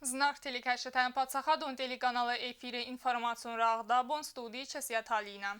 Знак телекашетен подсахадун телеканала эфире информацион рагдабон студии Чесьяталина.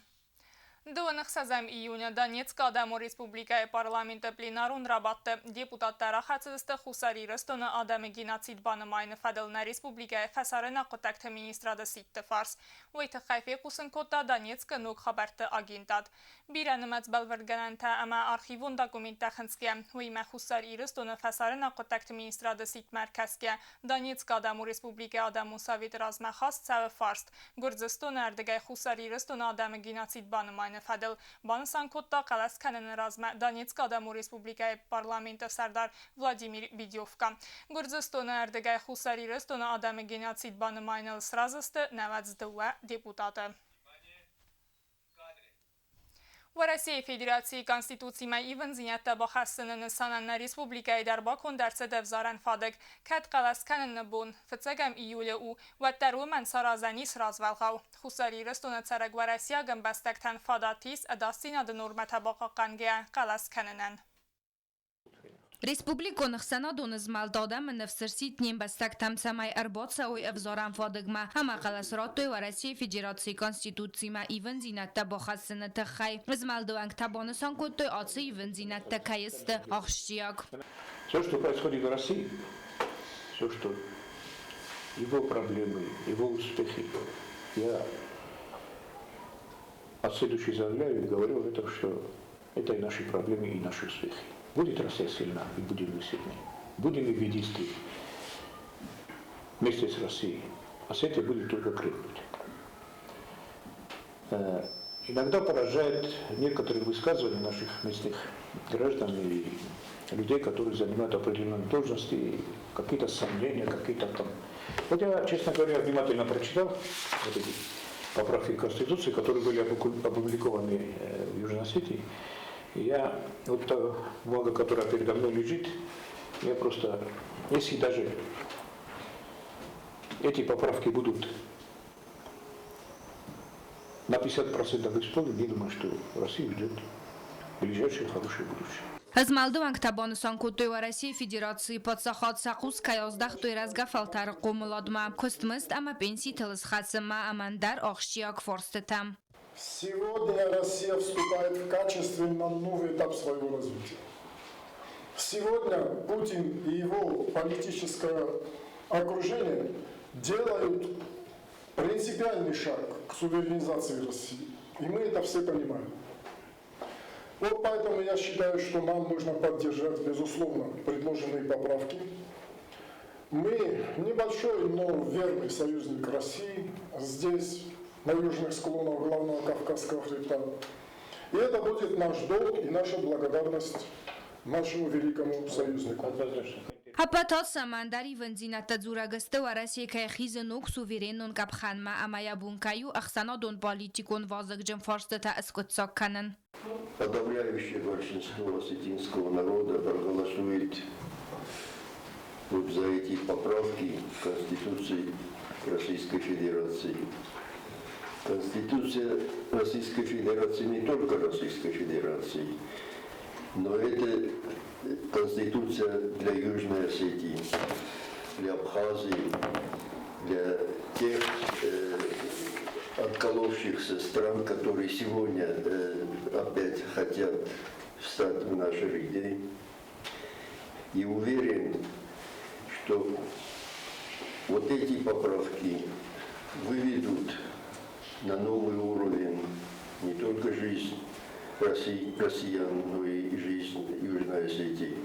27 июня Донецкая Адаму Республикая парламента пленарун рабатты депутаттара хатсызысты хусари рыстыны адамы геноцид банымайны фадылна республикая фасарына қотакты министрады ситті фарс. Войты хайфе кусын котта Донецка нук хабарты агентат. Биранымац балвыргананта ама архивун документта хынске. Войма хусари рыстыны фасарына қотакты министрады сит мәркәске. Донецкая Адаму Республикая Адаму Совет размахас цәві фарст. Гурзыстыны әрдігай хусари рыстыны адамы геноцид банымайны Фадел Бансан Котта Калас Канен Разма Донецкая Адаму Республикая парламента Сардар Владимир Бедёвка. Гурзыстона Эрдегай Хусари Рыстона Адамы геноцид банымайныл сразысты навацдыва депутаты. В России Федерации Конституции Иван Зинятта Бахасынын сананна республикай дарбакон дарцы девзаран фадык кат каласканын бун фцегам июля у ваттару ман саразанис развалгау. Хусари рыстона цараг в Россия гамбастактан фадатис адастина норма табакаканге каласканынын. Республиконных санадон измалдода меневсерсит нембастак там самай арботса ой авзоран фадыгма ама каласроттой в России Федерации Конституции ма Иван Зинатта Бахасыны тахай измалдоанг табоны санкоттой отцы Иван Зинатта кайысты ахштияк. Все, что происходит в России, все, что его проблемы, его успехи, я от следующей заявляю и говорю, что это и наши проблемы, и наши успехи. Будет Россия сильна, и будем мы сильны. Будем мы ведисты вместе с Россией. А с этим будет только крепнуть. Иногда поражает некоторые высказывания наших местных граждан и людей, которые занимают определенные должности, какие-то сомнения, какие-то там. Вот я, честно говоря, внимательно прочитал вот эти поправки к Конституции, которые были опубликованы в Южной Осетии. Я, вот та бумага, которая передо мной лежит, я просто, если даже эти поправки будут на 50% исполнены, я думаю, что Россию ждет ближайшее хорошее будущее. Измалдуанг табоны санкоттой в России Федерации подсахат сакус каяздах той разгафалтар комладма. Костмыст ама пенсии телесхатсама амандар ахштияк форстетам. Сегодня Россия вступает в качественно новый этап своего развития. Сегодня Путин и его политическое окружение делают принципиальный шаг к суверенизации России. И мы это все понимаем. Вот поэтому я считаю, что нам нужно поддержать, безусловно, предложенные поправки. Мы небольшой, но верный союзник России здесь, на южных склонах главного Кавказского хребта. И это будет наш долг и наша благодарность нашему великому союзнику. Апатот самандари вензинатта зурагасты в России кайхизенук сувереннун капханма амая бункаю ахсанадон политикон вазыгджем форстета эскотсокканын. Подавляющее большинство осетинского народа проголосует вот за эти поправки в Конституции Российской Федерации. Конституция Российской Федерации не только Российской Федерации, но это Конституция для Южной Осетии, для Абхазии, для тех отколовшихся стран, которые сегодня опять хотят встать в наши ряды. И уверен, что вот эти поправки выведут на новый уровень не только жизнь россиян, но и жизнь Южной Осетии.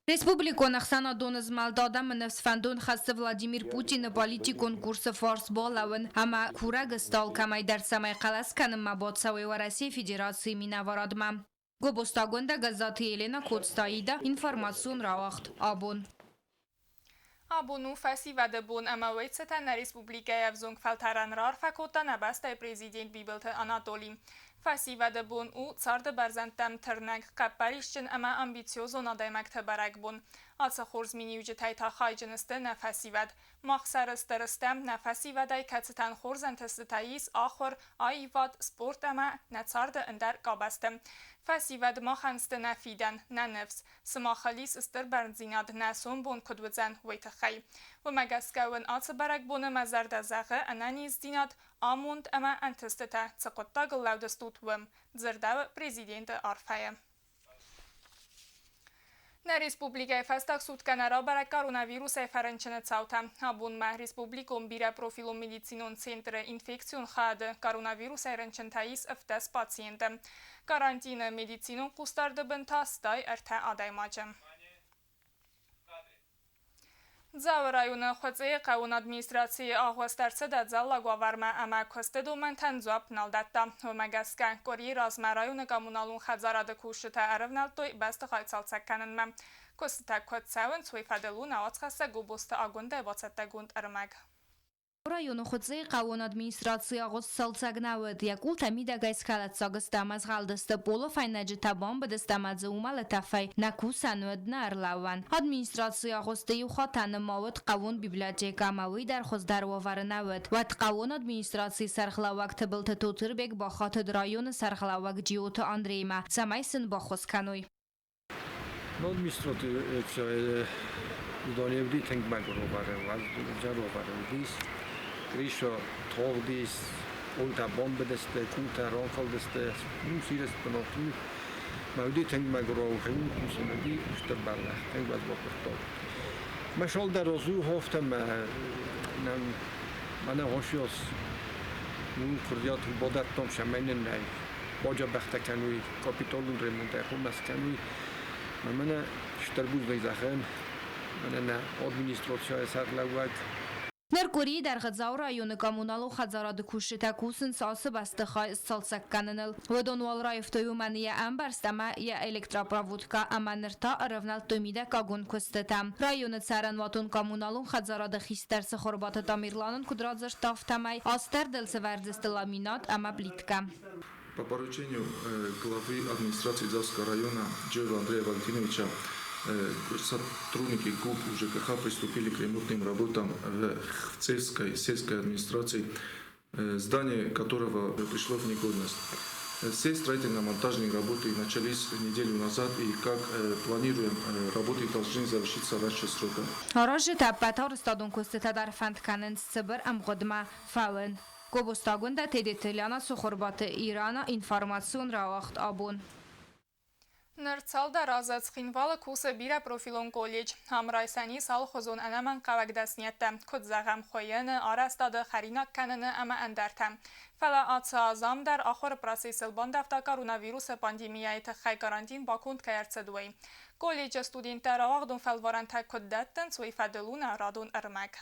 Республиконах санадон измалдода меневсфандон хасты Владимир Путин политикон курсы форс болавын, ама курага стал камай дарсамай каласканым маботсавой в России Федерации минаварадма. Гобостагонда газеты Елена Котстаида информацион равахт абон. Abonu festival bun amawetsetan na Republika Evzong feltaran rar fakota nabasta prezident Bibelte Anatoli. Festival bun u tsardı barzantem tırnak kapparişçin ama ambitsiozo nadaymakta barak bun. Atsa xorzmini ücetay ta xaycınıstı na festival. Maqsarıstarıstem na festivaday katsitan xorzantısıtayis axor ayvat sport ama na tsardı ender qabastem. فسیود ما خنست نفیدن ننفس سماخلیس استر برنزیناد ناسون بون کدوزن ویتخی و مگسکون آت برک بونه مزرد زغه انانیز دیناد آموند اما انتستتا تقطا گلاودستوت وم زردو پریزیدنت آرفایم. Na Respublikai Festak sutkanara barek koronavírus ferencsene cauta. Abun ma Respublikum bire profilum medicinon centre infekcion xade koronavírus ferencsentayis öftes paciente. Karantina medicinon kustardı bin tastay erte adaymajem. Zau rayonu xwetze qawun administrasiye ahwestarse da zalla gwavarma ama kostedo mantanzua pnaldatta. و مگسکن کوری رازما رایون کامونالون خزارد کوشته ارونال توی بست خایصال سکنن مم. کسته کد سون سوی فدلون آت خسته گوبست آگونده باتت گوند ارمگ. رایون خودزی قوان ادمینستراسی آغاز سالسگ نود یکول تمیده گیس کلت ساگست دامز غالدسته بولو فینج تبان بدست دامز اومال تفای نکو سنود نر لون. ادمینستراسی آغاز دیو خاطن ماود قوان بیبلیوتека ماوی در خوز در وفر نود. وقت قوان ادمینستراسی سرخلاوک تبلت توتر بگ با خاطر رایون سرخلاوک جیوت آندریما سمایسن با خوز کنوی. Administrativ udonevdi tänk magrovare jarovare dis Grisha togdis unta bombedeste kunta ronfaldeste musirest benotu mavdi tänk magrovare musnadi usterbarla tänk bas bokortov mashal darozu hoftam mana hoshos nun kurdiat bodattom shamainen nay boja baxtakanui kapitolun remonta xumaskanui mana shterbuz dayzaxan mana administratsiya sarlawak نرکوری در غذا رایون کامونالو خزارد کوشته کوسن ساس بستخای استالسک کننل و دنوال رایفتوی منیه امبرستما یا الکتراپراودکا اما نرتا ارونال تومیده کاگون کستتم رایون سرن واتون کامونالو خزارد خیستر سخوربات تامیرلانن کدرازش تافتمای آستر دلس ورزست ламинат اما плитка. По поручению главы администрации Завского района Джева Андрея Валентиновича сотрудники ГУП ЖКХ приступили к ремонтным работам в сельской администрации, здание которого пришло в негодность. Все строительно-монтажные работы начались неделю назад и, как планируем, работы должны завершиться раньше срока. Орожи таппатар стадун кустета дар фантканен сыбыр амгодма фаун. Кобустагунда тедетеляна сухорбаты Ирана информацион равахт абун. Նրցալ դարազած խինվալը կուսը բիրա պրոֆիլոն կոլիջ, համրայսանի սալ խոզոն անաման կավագդասնյետը, կոտ զաղամ խոյենը, արաստադը խարինակ կաննը ամա անդարտը։ Ֆալա ացը ազամ դար ախոր պրասեսել բանդավտա կորոնավիրուսը պանդեմիայի թխայ կարանտին բակունդ կայարցդուի։ Կոլիջը ստուդինտար աղդուն ֆալվարանթա կոտ դատտն ծույ ֆադելուն արադուն ըրմակ։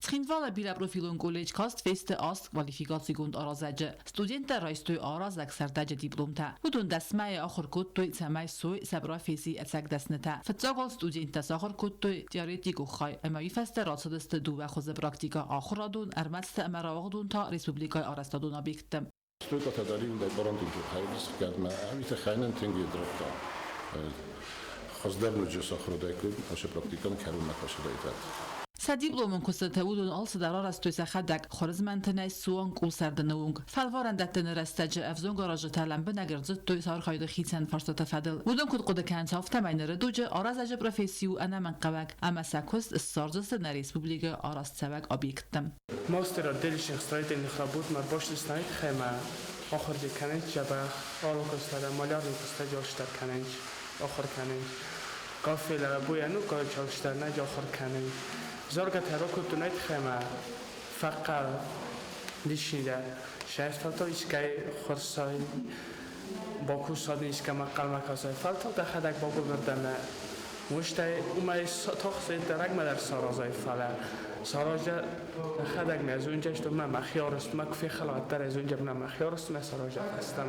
Schindwalla bira profilon college kast feste ast kwalifikatiegund arazaje. Studenter raistoy arazak sardaje diplomta. Udun dasmay akhir kuttoy samay soy sabra fesi atsak dasneta. Fatsagal studenter sakhir kuttoy teoretik ukhay ama ifeste rasadeste du ve khoze praktika akhradun armatste amarawdun ta respublikay arastadun objektem. Stöta tadarin da garantin hayris kadma avita khaynan tingi drafta. Khazdarnu je sakhrodaykud ashe praktikan karun nakashadaytat. Sadiblomun kustataudun also dar arastoy sakhadak khorizmantanay suan kulsardanung. Falvarandattan rastaje afzon garaje talam benagerzut toy sarkhayda khitsan farsata fadil. Udun kud qodakan safta maynere doje arazaje professiu ana man qawak ama sakost السارزست na respublika arastsavak obyektem. Master delishing strategi khabut mar boshtisnayt khema okhir de kanaj jaba alokostada malyarni kustaj olshtar kanaj okhir kanaj qafela boyanu ka chalshtarna okhir kanaj زرگت هرا کتونایت خیمه فقط دیشیده شاید فلتایش که خرسای باکو سادیش که مقال مکاسای فلتا دخدک باکو بردمه مشتای اومای تاخصی درک مدر سارازای فله ساراجه دخدک می از اونجاش تو من مخیارست من کفی خلقت در از اونجا من مخیارست من ساراجه فستم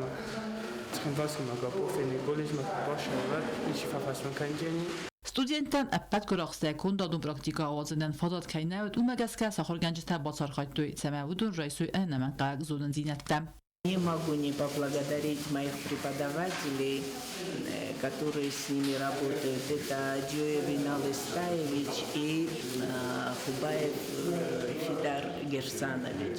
تخیم باسی مگا بوفینی گولیج مگا باشه و ایچی ففست من کنجینی Studenten appet koraqste kondadun praktika awazinden fadat kaynaut umagaska sakhorganjta batsarkhaytoy samaudun raisoy anaman qaq zodan zinattam. Не могу не поблагодарить моих преподавателей, которые с ними работают. Это Джоевин Алистаевич и Хубаев Фидар Герсанович.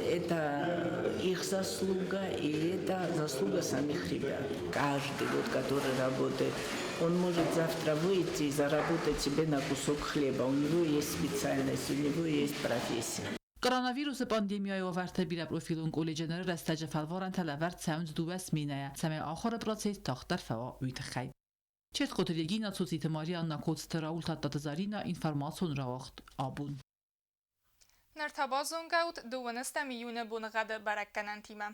это их заслуга, и это заслуга самих ребят. Каждый, который работает, он может завтра выйти и заработать себе на кусок хлеба. У него есть специальность, у него есть профессия. Koronavirus pandemiayı vərtə bir profilun kolejləri rəstəcəfəlvaran tələvər səunc duvəs minəyə. Səməy axırı proses taxtar fəva uytəxəy. Çet qotilegina çuciti Marianna Kotstera ultattatazarina informasyon ravaxt abun. Nərtabazun qəut duvanısta miyune bunğadı bərəkkənən timə.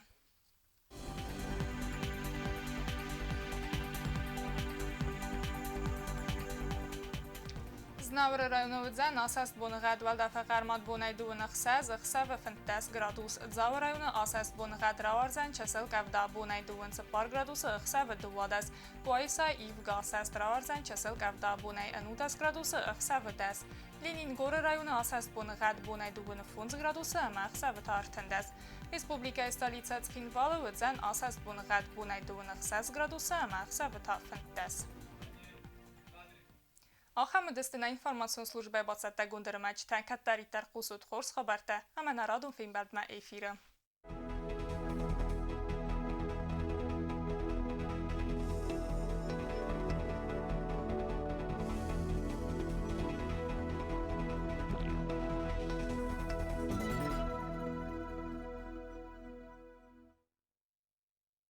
Znavr rayonuvdza nasast bunğad valdafa qarmat bunay duvanıqsa zıqsa və fıntas gradus. Dzav rayonu asast bunğad ravarzan çəsil qəvda bunay duvansı par gradusu ıqsa və duvadas. Boysa ivqa sast ravarzan çəsil qəvda bunay anudas gradusu ıqsa və das. Leningor rayonu asast bunğad bunay duvanı funz gradusu ama ıqsa və tartındas. Respublika stolica Tkinvalovdza asast bunğad bunay duvanıqsa gradusu ama ıqsa və tartındas. Axamı dəstənə informasyon slujbə batsatda göndərmək tənqət tarihlər xusut xors xəbərdə, həmən aradun film bəlmə efiri.